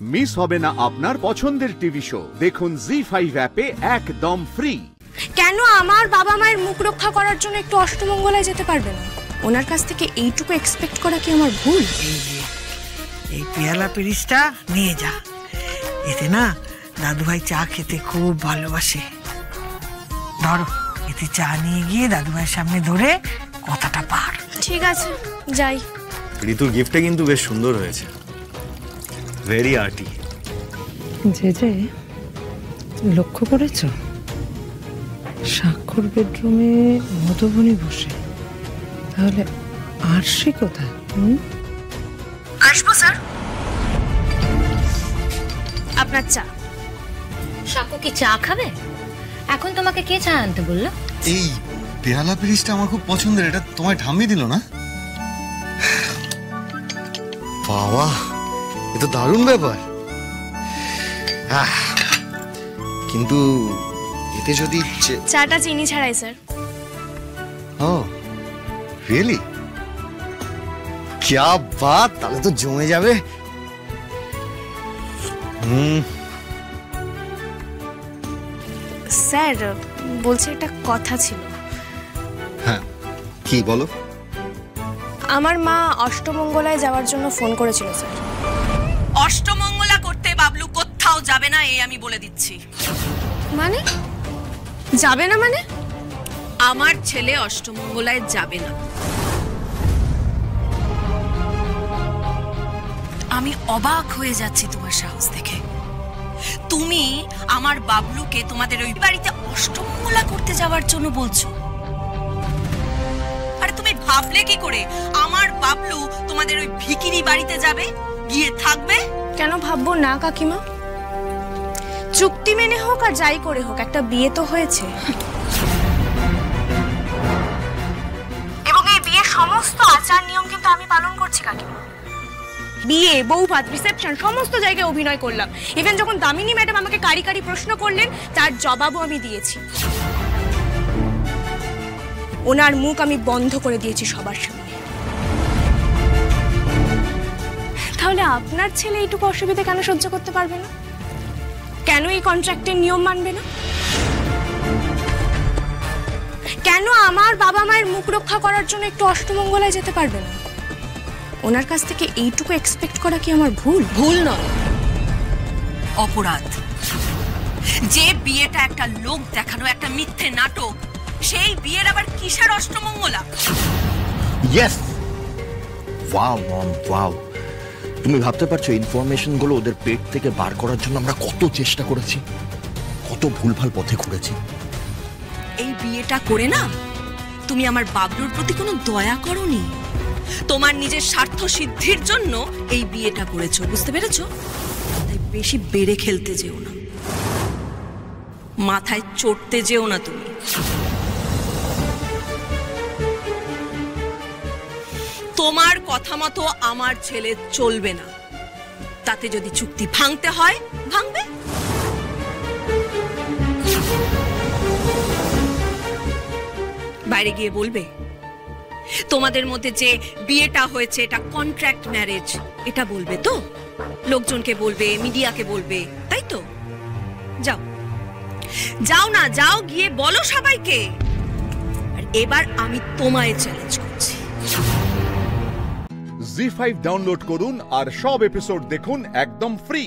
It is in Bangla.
মিস হবে না আপনার পছন্দের টিভি শো। দেখুন জি5 অ্যাপে একদম ফ্রি। কেন আমার বাবা মায়ের মুখ রক্ষা করার জন্য একটু অষ্টমঙ্গলায় যেতে পারবে না? ওনার কাছ থেকে এইটুকু এক্সপেক্ট করা কি আমার ভুল? এই পেয়ালা পিরিচটা নিয়ে যা, এতে না দাদুভাই চা খেতে খুব ভালোবাসে। ধরো, এতে চা নিয়ে গিয়ে দাদুভাইয়ের সামনে ধরে কথাটা পার। ঠিক আছে, যাই। ঋতুর গিফটটা কিন্তু বেশ সুন্দর হয়েছে, ভেরি আর্টি। যে লক্ষ্য করেছ স্বাক্ষর বেডরুমে মধুবনী বসে, তাহলে আরশি কোথায়? আসবো স্যার। আপনার চা। সাকু কি চা খাবে? এখন তোমাকে কে চা আনতে বললো? এই পেয়ালা পিরিচটা আমার খুব পছন্দের, এটা তোমায় ঠাম্মি দিল না? বাবা, এ তো দারুণ ব্যাপার। কিন্তু এতে যদি চাটা চিনি ছাড়াই স্যার। ও রিয়েলি? क्या बात, তাহলে তো জমে যাবে। স্যার বলছি, একটা কথা ছিল। হ্যাঁ, কি বলো? আমার মা অষ্টমঙ্গলায় যাওয়ার জন্য ফোন করেছিল স্যার। অষ্টমঙ্গলা করতে বাবলু কোথাও যাবে না, এই আমি বলে দিচ্ছি। মানে যাবে না? মানে আমার ছেলে অষ্টমঙ্গলায় যাবে না। আমি অবাক হয়ে যাচ্ছি তোমার সাহস দেখে। তুমি আমার বাবলুকে তোমাদের ওই বাড়িতে অষ্টমঙ্গলা করতে যাওয়ার জন্য বলছো? আরে তুমি ভাবলে কি করে আমার বাবলু তোমাদের ওই ভিখিরি বাড়িতে যাবে, গিয়ে থাকবে? কেন ভাববো না কাকিমা? চুক্তি মেনে হোক আর যাই করে হোক, একটা বিয়ে তো হয়েছে, এবং এই বিয়ের সমস্ত আচার নিয়ম কিন্তু আমি পালন করছি কাকিমা। বিয়ে, বৌভাত, রিসেপশন সমস্ত জায়গায় অভিনয় করলাম। ইভেন যখন দামিনী ম্যাডাম আমাকে কারি কারি প্রশ্ন করলেন, তার জবাবও আমি দিয়েছি। ওনার মুখ আমি বন্ধ করে দিয়েছি সবার সামনে। তাহলে আপনার ছেলে এইটুকু অসুবিধা কেন সহ্য করতে পারবে না? কেন এই কন্ট্রাক্টের নিয়ম মানবে না? কেন আমার বাবা মায়ের মুখ রক্ষা করার জন্য একটু অষ্টমঙ্গলায় যেতে পারবে না? ওনার কাছ থেকে এইটুকু এক্সপেক্ট করা কি আমার ভুল? ভুল নয়, অপরাধ। যে বিয়েটা একটা লোক দেখানো, একটা মিথ্যে নাটক, সেই বিয়ের আবার কিসের অষ্টমঙ্গলা? ইয়েস, ওয়াও মম, ওয়াও। তুমি ভাবতে পারছো ইনফরমেশন গুলো ওদের পেট থেকে বার করার জন্য আমরা কত চেষ্টা করেছি, কত ভুলভাল পথে ঘুরেছি। এই বিয়েটা করে না তুমি আমার বাবলুর প্রতি কোনো দয়া করোনি। তোমার নিজের স্বার্থ সিদ্ধির জন্য এই বিয়েটা করেছো, বুঝতে পেরেছো? তাই বেশি বেড়ে খেলতে যেও না, মাথায় চড়তে যেও না তুমি। তোমার কথা মতো আমার ছেলে চলবে না। তাতে যদি চুক্তি ভাঙতে হয় ভাঙবে। বাইরে গিয়ে বলবে তোমাদের মধ্যে যে বিয়েটা হয়েছে এটা কন্ট্রাক্ট ম্যারেজ, এটা বলবে তো? লোকজনকে বলবে, মিডিয়াকে বলবে, তাই তো? যাও যাও না, যাও গিয়ে বলো সবাইকে। আর এবার আমি তোমায় চ্যালেঞ্জ করছি। জি5 ডাউনলোড করুন আর সব এপিসোড দেখুন একদম ফ্রি।